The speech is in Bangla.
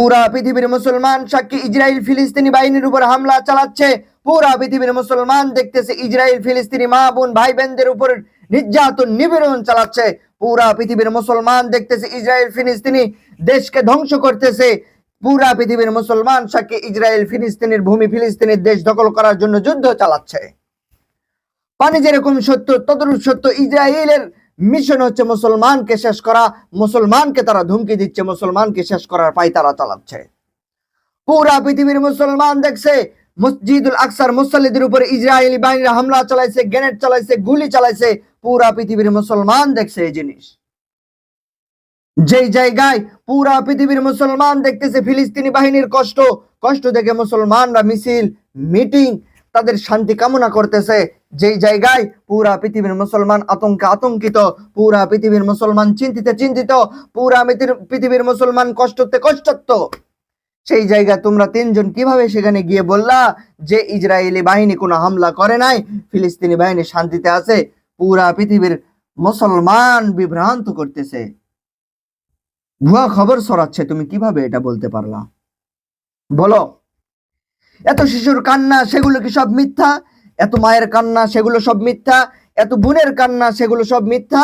পুরা পৃথিবীর মুসলমান সাক্ষী ইসরায়েল ফিলিস্তিনি বাহিনীর উপর হামলা চালাচ্ছে। পুরা পৃথিবীর মুসলমান দেখতেছে ইসরায়েল ফিলিস্তিনি মা বোন ভাই বোনদের উপর নির্যাতন নিপীড়ন চালাচ্ছে। পুরা পৃথিবীর মুসলমান দেখতেছে ইসরায়েল ফিলিস্তিনি দেশকে ধ্বংস করতেছে। পুরা পৃথিবীর মুসলমান সাক্ষী ইসরায়েল ফিলিস্তিনের ভূমি ফিলিস্তিনের দেশ দখল করার জন্য যুদ্ধ চালাচ্ছে। পানি যেরকম সত্য ততরূপ সত্য ইসরায়েলের মিশন হচ্ছে মুসলমানকে শেষ করা। মুসলমানকে তারা ধুমকি দিচ্ছে, মুসলমানকে শেষ করার পাই তারা চালাচ্ছে। পুরা পৃথিবীর মুসলমান দেখছে মসজিদুল আকসার মুসল্লিদের উপরে ইসরায়েলি বাহিনীরা হামলা চালাইছে, গ্রেনেড চালাইছে, গুলি চালাইছে। পুরা পৃথিবীর মুসলমান দেখছে এই জিনিস। যেই জায়গায় পুরা পৃথিবীর মুসলমান দেখতেছে ফিলিস্তিনি বাহিনীর কষ্ট দেখে মুসলমানরা মিছিল মিটিং তাদের শান্তি কামনা করতেছে। যেই জায়গায় পুরা পৃথিবীর মুসলমান আতঙ্কে আতঙ্কিত, পুরা পৃথিবীর মুসলমান চিন্তিত, পুরা পৃথিবীর মুসলমান কষ্টত্ব, সেই জায়গায় তোমরা তিনজন কিভাবে সেখানে গিয়ে বললা যে ইসরায়েলি বাহিনী কোনো হামলা করে নাই, ফিলিস্তিনি বাহিনী শান্তিতে আছে? পুরা পৃথিবীর মুসলমান বিভ্রান্ত করতেছে, ভুয়া খবর ছড়াচ্ছে। তুমি কিভাবে এটা বলতে পারলা? বলো। এত শিশুর কান্না সেগুলো কি সব মিথ্যা? এত মায়ের কান্না সেগুলো সব মিথ্যা? এত বোনের কান্না সেগুলো সব মিথ্যা?